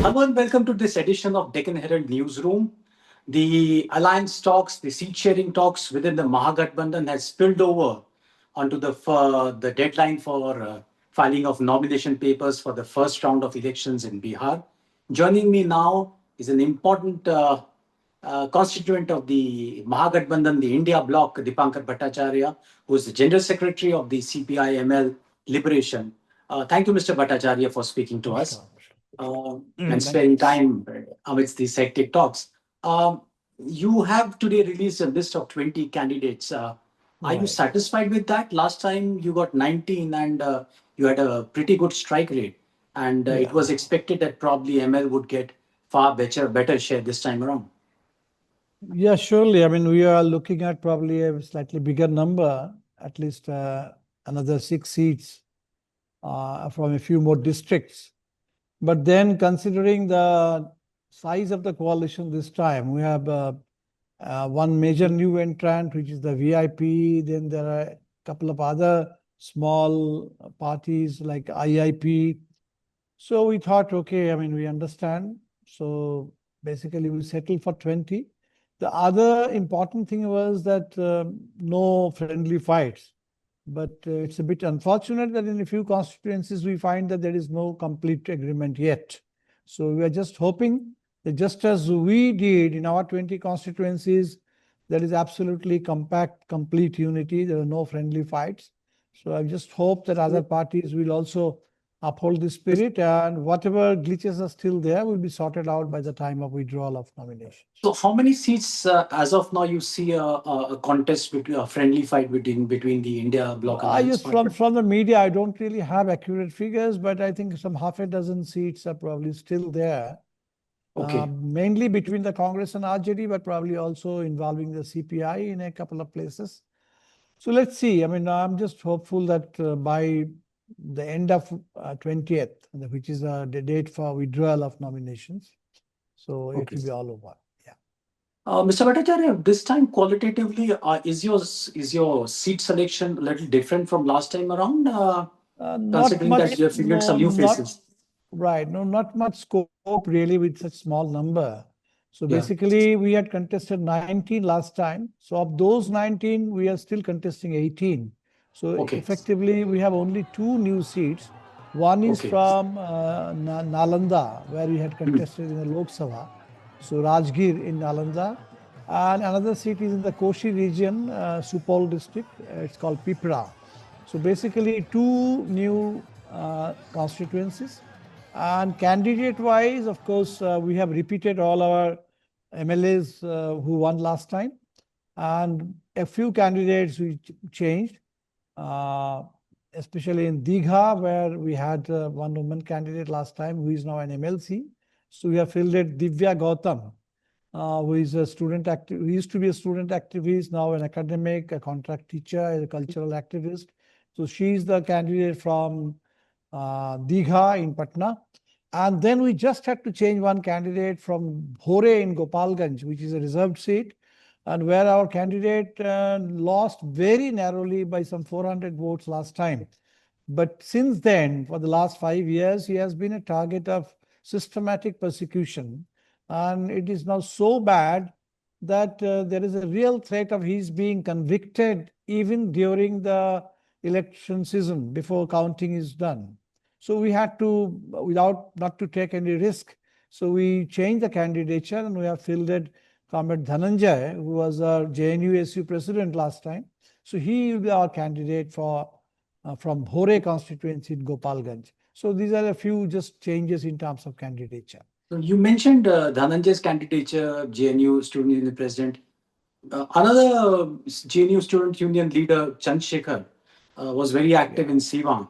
Hello and welcome to this edition of Deccan Herald Newsroom. The alliance talks, the seat sharing talks within the Mahagathbandhan has spilled over onto the deadline for filing of nomination papers for the first round of elections in Bihar. Joining me now is an important constituent of the Mahagathbandhan, the India Bloc, Dipankar Bhattacharya, who is the General Secretary of the CPI ML Liberation. Thank you, Mr. Bhattacharya, for speaking to us and sparing time amidst these hectic talks. You have today released a list of 20 candidates. Are you satisfied with that? Last time you got 19 and you had a pretty good strike rate. And it was expected that probably ML would get far better share this time around. Yeah, surely. I mean, we are looking at probably a slightly bigger number, at least another 6 seats from a few more districts. But then considering the size of the coalition this time, we have one major new entrant, which is the VIP. Then there are a couple of other small parties like IIP. So we thought, okay, I mean, we understand. So basically we settled for 20. The other important thing was that no friendly fights. But it's a bit unfortunate that in a few constituencies we find that there is no complete agreement yet. So we are just hoping that just as we did in our 20 constituencies, there is absolutely compact, complete unity. There are no friendly fights. So I just hope that other parties will also uphold the spirit, and whatever glitches are still there will be sorted out by the time of withdrawal of nominations. So how many seats as of now you see a contest between a friendly fight between the India Bloc Alliance? From the media, I don't really have accurate figures, but I think some half a dozen seats are probably still there. Okay. Mainly between the Congress and RJD, but probably also involving the CPI in a couple of places. So let's see. I mean, I'm just hopeful that by the end of 20th, which is the date for withdrawal of nominations, so it will be all over. Yeah. Mr. Bhattacharya, this time qualitatively, is your seat selection a little different from last time around? Considering that you have figured some new faces. Right. No, not much scope really with such small number. So basically, we had contested 19 last time. So of those 19, we are still contesting 18. So effectively, we have only 2 new seats. One is from Nalanda, where we had contested in the Lok Sabha. So Rajgir in Nalanda. And another seat is in the Koshi region, Supol district. It's called Pipra. So basically, 2 new constituencies. And candidate-wise, of course, we have repeated all our MLAs who won last time. And a few candidates we changed, especially in Digha, where we had one woman candidate last time, who is now an MLC. So we have fielded Divya Gautam, who is a student activist. He used to be a student activist, now an academic, a contract teacher, a cultural activist. So she's the candidate from Digha in Patna. And then we just had to change one candidate from Bhore in Gopalganj, which is a reserved seat, and where our candidate lost very narrowly by some 400 votes last time. But since then, for the last 5 years, he has been a target of systematic persecution. And it is now so bad that there is a real threat of his being convicted even during the election season before counting is done. So we had to, not to take any risk, so we changed the candidature and we have fielded Comrade Dhananjay, who was our JNU-SU president last time. So he will be our candidate for from Bhore constituency in Gopalganj. So these are a few just changes in terms of candidature. So you mentioned Dhananjay's candidature, JNU Student Union President. Another JNU Student Union leader, Chandrasekhar, was very active in Siwan.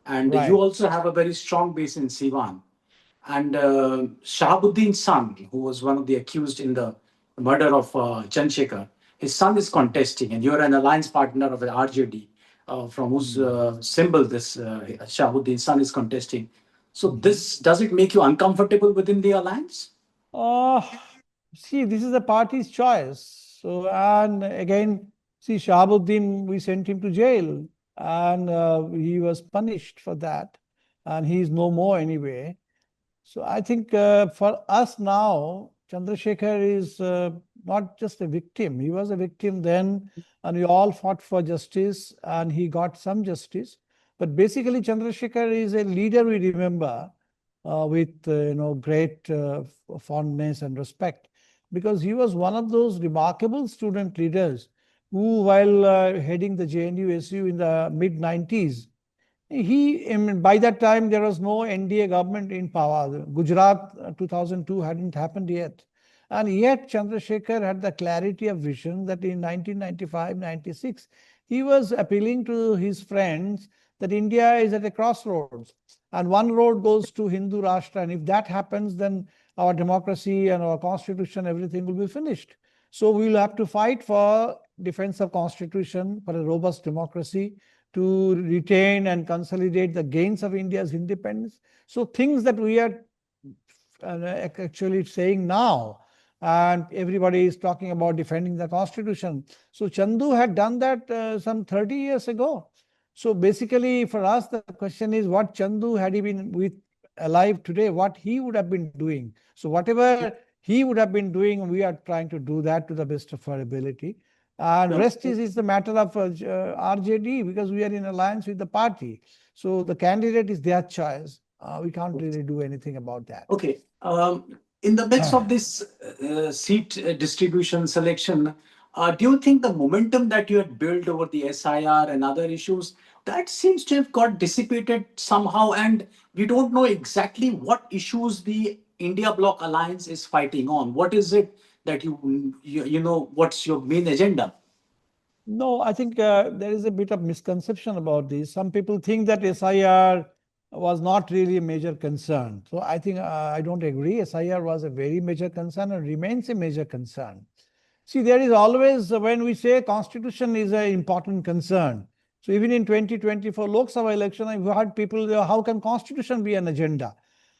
And you also have a very strong base in Siwan. And Shahabuddin's son, who was one of the accused in the murder of Chandrasekhar, his son is contesting, and you're an alliance partner of the RJD, from whose symbol this Shahabuddin's son is contesting. So does it make you uncomfortable within the alliance? See, this is the party's choice. So, and again, see, Shahabuddin, we sent him to jail, and he was punished for that, and he is no more anyway. So I think for us now, Chandrasekhar is not just a victim. He was a victim then, and we all fought for justice, and he got some justice. But basically, Chandrasekhar is a leader we remember with great fondness and respect, because he was one of those remarkable student leaders who, while heading the JNU SU in the mid-90s, I mean, by that time, there was no NDA government in power. Gujarat 2002 hadn't happened yet. And yet, Chandrasekhar had the clarity of vision that in 1995-96, he was appealing to his friends that India is at a crossroads. And one road goes to Hindu Rashtra. And if that happens, then our democracy and our constitution, everything will be finished. So we will have to fight for defense of constitution, for a robust democracy, to retain and consolidate the gains of India's independence. So things that we are actually saying now, and everybody is talking about defending the constitution. So Chandu had done that some 30 years ago. So basically for us, the question is what Chandu, had he been alive today, what he would have been doing. So whatever he would have been doing, we are trying to do that to the best of our ability. And rest is the matter of RJD, because we are in alliance with the party. So the candidate is their choice. We can't really do anything about that. Okay. In the midst of this seat distribution selection, do you think the momentum that you had built over the SIR and other issues, that seems to have got dissipated somehow, and we don't know exactly what issues the India Bloc alliance is fighting on? What is it that you know, what's your main agenda? No, I think there is a bit of misconception about this. Some people think that SIR was not really a major concern. So I think I don't agree. SIR was a very major concern and remains a major concern. See, there is always, when we say constitution is an important concern. So even in 2024 Lok Sabha election, I've heard people, how can constitution be an agenda?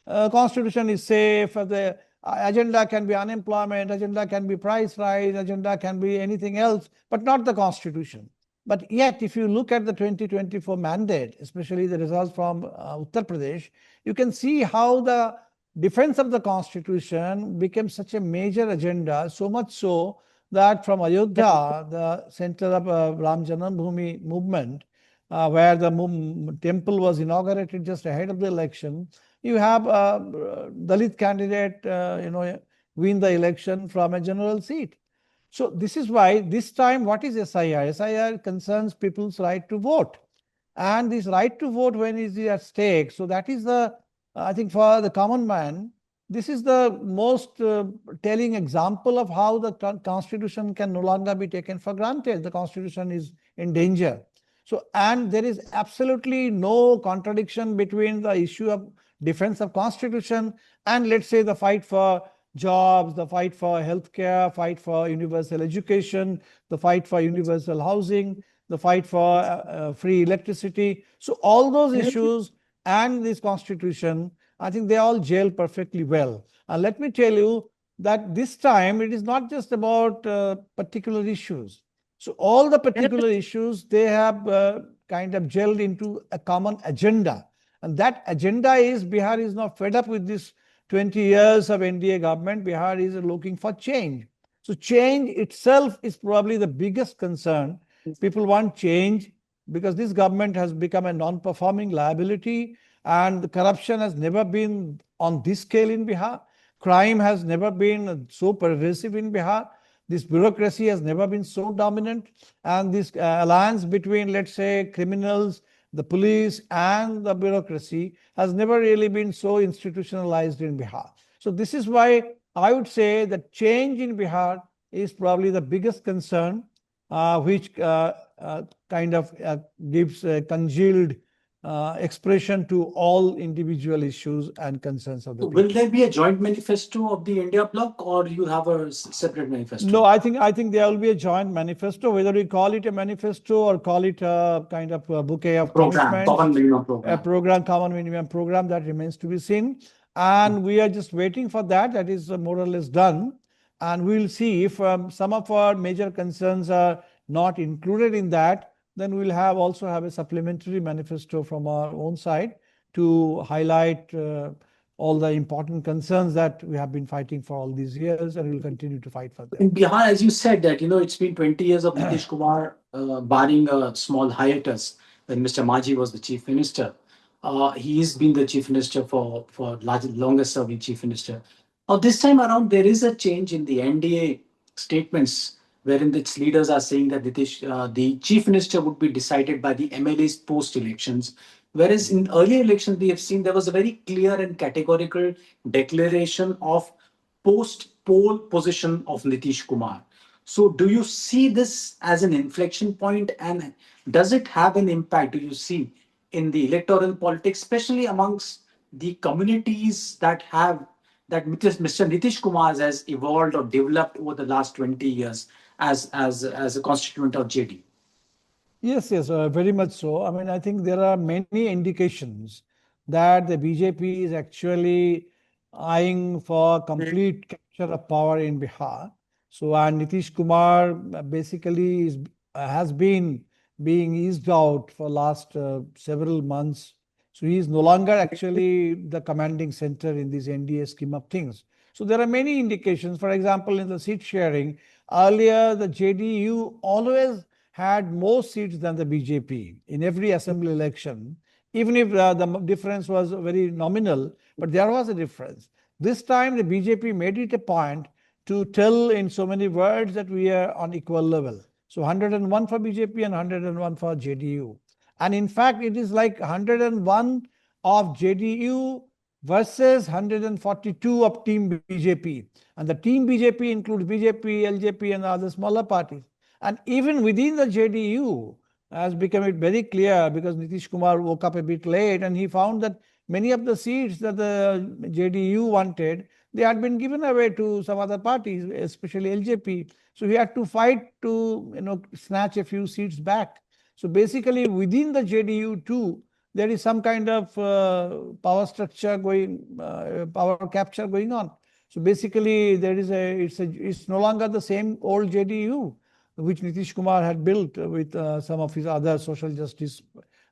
Constitution is safe, the agenda can be unemployment, agenda can be price rise, agenda can be anything else, but not the constitution. But yet, if you look at the 2024 mandate, especially the results from Uttar Pradesh, you can see how the defense of the constitution became such a major agenda, so much so that from Ayodhya, the center of Ram Janambhoomi movement, where the temple was inaugurated just ahead of the election, you have a Dalit candidate, win the election from a general seat. So this is why this time, what is SIR? SIR concerns people's right to vote. And this right to vote, when is at stake? So that is the, I think for the common man, this is the most telling example of how the constitution can no longer be taken for granted. The constitution is in danger. So, and there is absolutely no contradiction between the issue of defense of constitution and, let's say, the fight for jobs, the fight for healthcare, fight for universal education, the fight for universal housing, the fight for free electricity. So all those issues and this constitution, I think they all gel perfectly well. And let me tell you that this time it is not just about particular issues. So all the particular issues, they have kind of gelled into a common agenda. And that agenda is Bihar is now fed up with this 20 years of NDA government. Bihar is looking for change. So change itself is probably the biggest concern. People want change because this government has become a non-performing liability, and the corruption has never been on this scale in Bihar. Crime has never been so pervasive in Bihar. This bureaucracy has never been so dominant. And this alliance between, let's say, criminals, the police, and the bureaucracy has never really been so institutionalized in Bihar. So this is why I would say that change in Bihar is probably the biggest concern, which kind of gives a congealed expression to all individual issues and concerns of the people. Will there be a joint manifesto of the India Bloc, or you have a separate manifesto? No, I think there will be a joint manifesto. Whether we call it a manifesto or call it a kind of a bouquet of commitments, common minimum program. A program, common minimum program, that remains to be seen. And we are just waiting for that. That is more or less done. And we'll see if some of our major concerns are not included in that. Then we'll also have a supplementary manifesto from our own side to highlight all the important concerns that we have been fighting for all these years, and we'll continue to fight for them. In Bihar, as you said, that it's been 20 years of Nitish Kumar, barring a small hiatus when Mr. Maji was the chief minister. He's been the chief minister for longest serving chief minister. Now, this time around, there is a change in the NDA statements wherein its leaders are saying that the chief minister would be decided by the MLAs post elections. Whereas in earlier elections, we have seen there was a very clear and categorical declaration of post poll position of Nitish Kumar. So, do you see this as an inflection point, and does it have an impact, do you see, in the electoral politics, especially amongst the communities that Mr. Nitish Kumar has evolved or developed over the last 20 years as a constituent of JD? Yes, yes, very much so. I mean, I think there are many indications that the BJP is actually eyeing for complete capture of power in Bihar. So, and Nitish Kumar basically has been being eased out for last several months. So he is no longer actually the commanding center in this NDA scheme of things. So there are many indications. For example, in the seat sharing, earlier the JDU always had more seats than the BJP in every assembly election, even if the difference was very nominal, but there was a difference. This time the BJP made it a point to tell in so many words that we are on equal level. So 101 for BJP and 101 for JDU. And in fact, it is like 101 of JDU versus 142 of Team BJP. And the Team BJP includes BJP, LJP, and other smaller parties. And even within the JDU, has become it very clear because Nitish Kumar woke up a bit late and he found that many of the seats that the JDU wanted, they had been given away to some other parties, especially LJP. So he had to fight to snatch a few seats back. So basically within the JDU too, there is some kind of power structure power capture going on. So basically there is it's no longer the same old JDU which Nitish Kumar had built with some of his other social justice.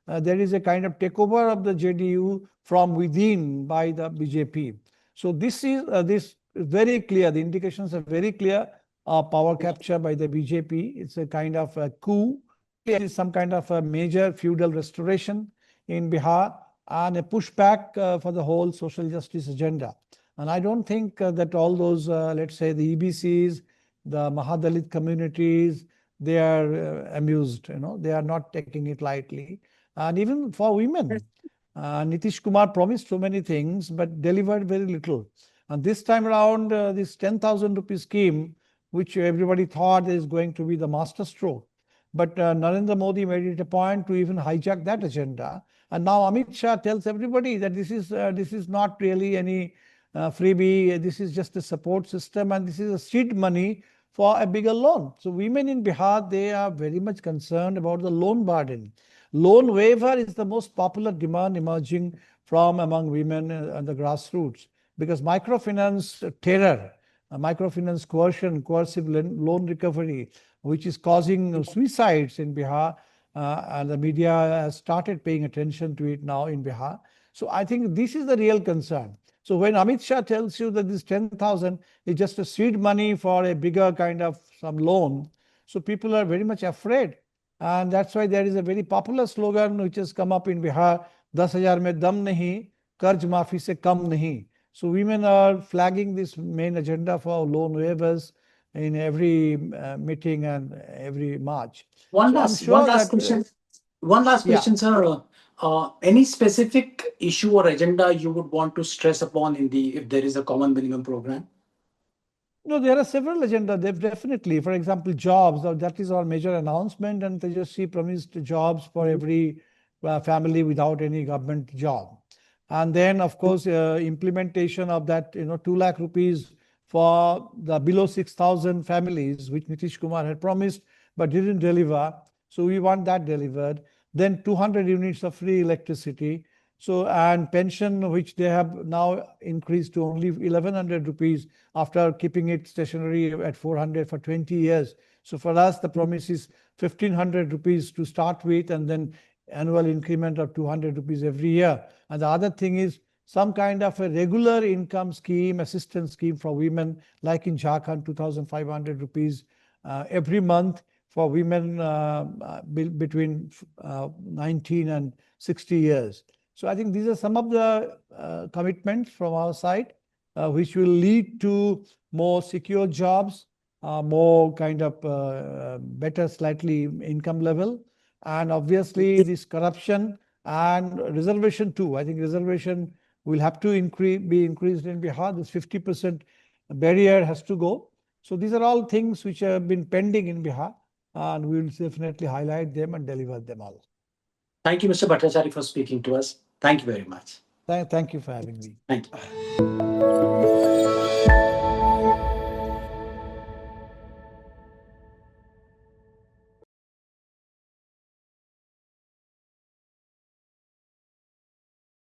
There is a kind of takeover of the JDU from within by the BJP. So this is very clear. The indications are very clear. Power capture by the BJP. It's a kind of a coup. It is some kind of a major feudal restoration in Bihar and a pushback for the whole social justice agenda. And I don't think that all those, let's say, the EBCs, the Mahadalit communities, they are amused, they are not taking it lightly. And even for women, Nitish Kumar promised so many things, but delivered very little. And this time around, this 10,000 rupee scheme, which everybody thought is going to be the master stroke. But Narendra Modi made it a point to even hijack that agenda. And now Amit Shah tells everybody that this is not really any freebie. This is just a support system, and this is a seed money for a bigger loan. So women in Bihar, they are very much concerned about the loan burden. Loan waiver is the most popular demand emerging from among women and the grassroots, because microfinance terror, microfinance coercion, coercive loan recovery, which is causing suicides in Bihar, and the media has started paying attention to it now in Bihar. So I think this is the real concern. So when Amit Shah tells you that this 10,000 is just a seed money for a bigger kind of some loan, so people are very much afraid. And that's why there is a very popular slogan which has come up in Bihar, 10,000 mein dam nahi, karj maafi se kam nahi. So women are flagging this main agenda for loan waivers in every meeting and every march. One last question. One last question, sir. Any specific issue or agenda you would want to stress upon if there is a common minimum program? No, there are several agendas. They've definitely, for example, jobs. That is our major announcement, and Tejashwi promised jobs for every family without any government job. And then, of course, implementation of that, 2 lakh rupees for the below 6,000 families, which Nitish Kumar had promised but didn't deliver. So we want that delivered. Then 200 units of free electricity. So, and pension, which they have now increased to only 1,100 rupees after keeping it stationary at 400 for 20 years. So for us, the promise is 1,500 rupees to start with, and then annual increment of 200 rupees every year. And the other thing is some kind of a regular income scheme, assistance scheme for women, like in Jharkhand, 2,500 rupees every month for women between 19 and 60 years. So I think these are some of the commitments from our side, which will lead to more secure jobs, more kind of better slightly income level. And obviously this corruption and reservation too. I think reservation will have to be increased in Bihar. This 50% barrier has to go. So these are all things which have been pending in Bihar, and we will definitely highlight them and deliver them all. Thank you, Mr. Bhattacharya, for speaking to us. Thank you very much. Thank you for having me. Thank you.